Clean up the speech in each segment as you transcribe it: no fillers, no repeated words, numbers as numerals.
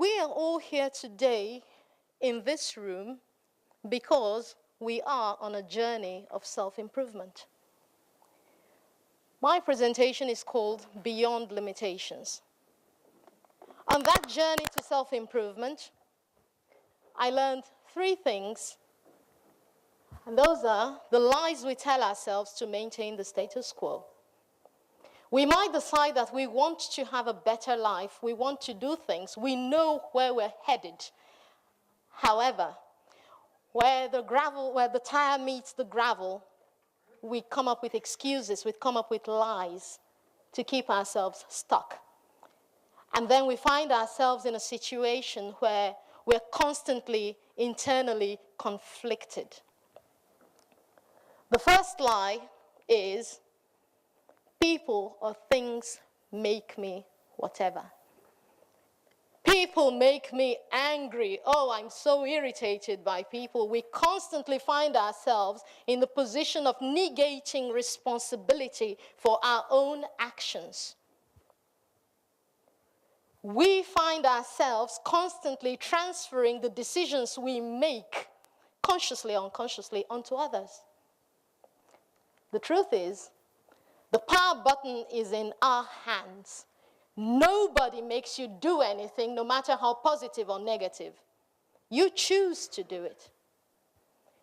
We are all here today in this room because we are on a journey of self-improvement. My presentation is called Beyond Limitations. On that journey to self-improvement, I learned 3 things, and those are the lies we tell ourselves to maintain the status quo. We might decide that we want to have a better life, we want to do things, we know where we're headed. However, where the tire meets the gravel, we come up with excuses, we come up with lies to keep ourselves stuck. And then we find ourselves in a situation where we're constantly internally conflicted. The first lie is, people or things make me whatever. People make me angry. Oh, I'm so irritated by people. We constantly find ourselves in the position of negating responsibility for our own actions. We find ourselves constantly transferring the decisions we make, consciously or unconsciously, onto others. The truth is, the power button is in our hands. Nobody makes you do anything, no matter how positive or negative. You choose to do it.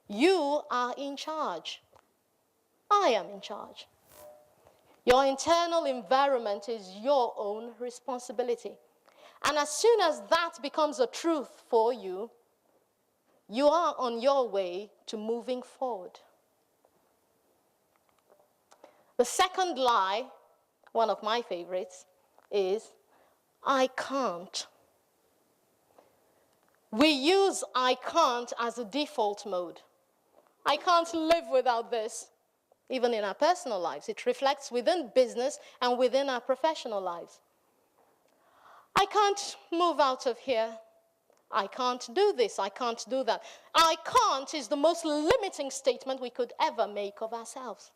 You are in charge. I am in charge. Your internal environment is your own responsibility. And as soon as that becomes a truth for you, you are on your way to moving forward. The second lie, one of my favorites, is, I can't. We use I can't as a default mode. I can't live without this. Even in our personal lives, it reflects within business and within our professional lives. I can't move out of here. I can't do this, I can't do that. I can't is the most limiting statement we could ever make of ourselves.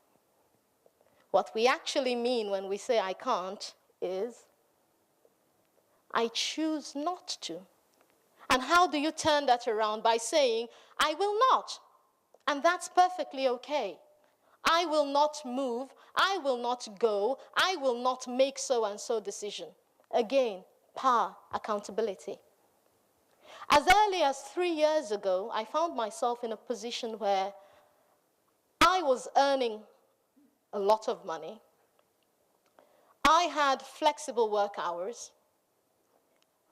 What we actually mean when we say I can't is, I choose not to. And how do you turn that around? By saying, I will not. And that's perfectly okay. I will not move, I will not go, I will not make so-and-so decision. Again, power, accountability. As early as 3 years ago, I found myself in a position where I was earning a lot of money. I had flexible work hours.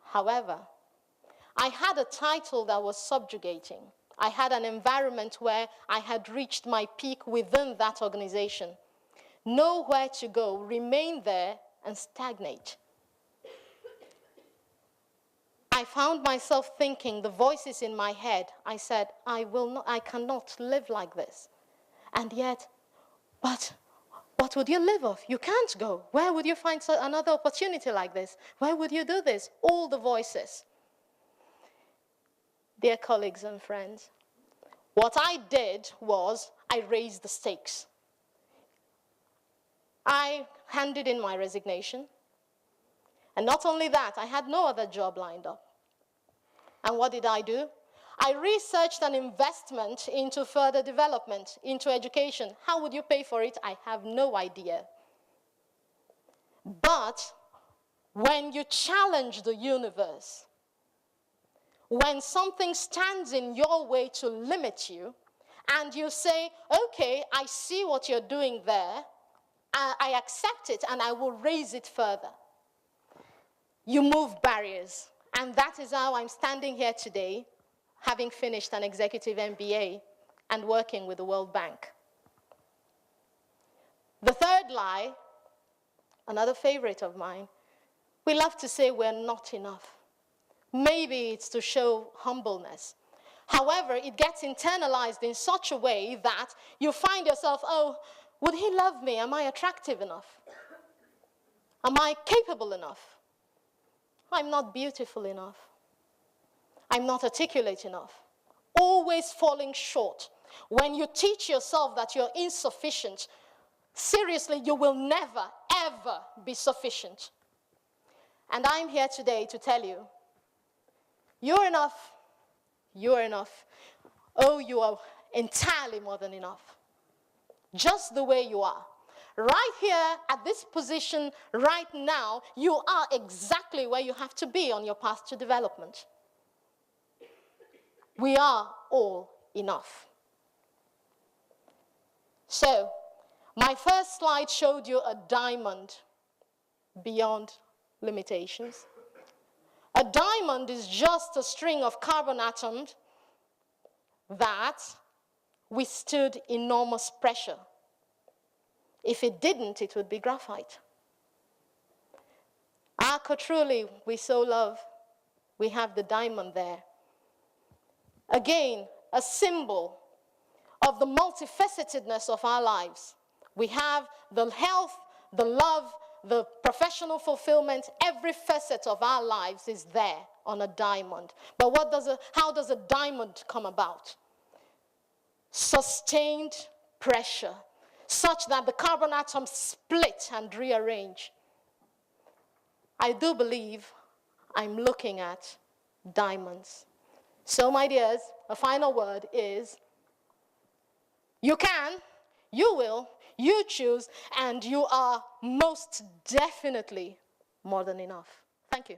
However, I had a title that was subjugating. I had an environment where I had reached my peak within that organization. Nowhere to go, remain there and stagnate. I found myself thinking, the voices in my head, I said, I cannot live like this. And yet, but what would you live off? You can't go. Where would you find another opportunity like this? Where would you do this? All the voices. Dear colleagues and friends, what I did was I raised the stakes. I handed in my resignation. And not only that, I had no other job lined up. And what did I do? I researched an investment into further development, into education. How would you pay for it? I have no idea. But when you challenge the universe, when something stands in your way to limit you, and you say, okay, I see what you're doing there, I accept it, and I will raise it further. You move barriers. And that is how I'm standing here today, having finished an executive MBA and working with the World Bank. The third lie, another favorite of mine, we love to say we're not enough. Maybe it's to show humbleness. However, it gets internalized in such a way that you find yourself, oh, would he love me? Am I attractive enough? Am I capable enough? I'm not beautiful enough. I'm not articulate enough. Always falling short. When you teach yourself that you're insufficient, seriously, you will never, ever be sufficient. And I'm here today to tell you You're enough. You are enough. Oh, you are entirely more than enough. Just the way you are. Right here at this position right now, you are exactly where you have to be on your path to development. We are all enough. So, my first slide showed you a diamond beyond limitations. A diamond is just a string of carbon atoms that withstood enormous pressure. If it didn't, it would be graphite. Truly, we so love, we have the diamond there. Again, a symbol of the multifacetedness of our lives. We have the health, the love, the professional fulfillment, every facet of our lives is there on a diamond. But how does a diamond come about? Sustained pressure, such that the carbon atoms split and rearrange. I do believe I'm looking at diamonds. So, my dears, a final word is, you can, you will, you choose, and you are most definitely more than enough. Thank you.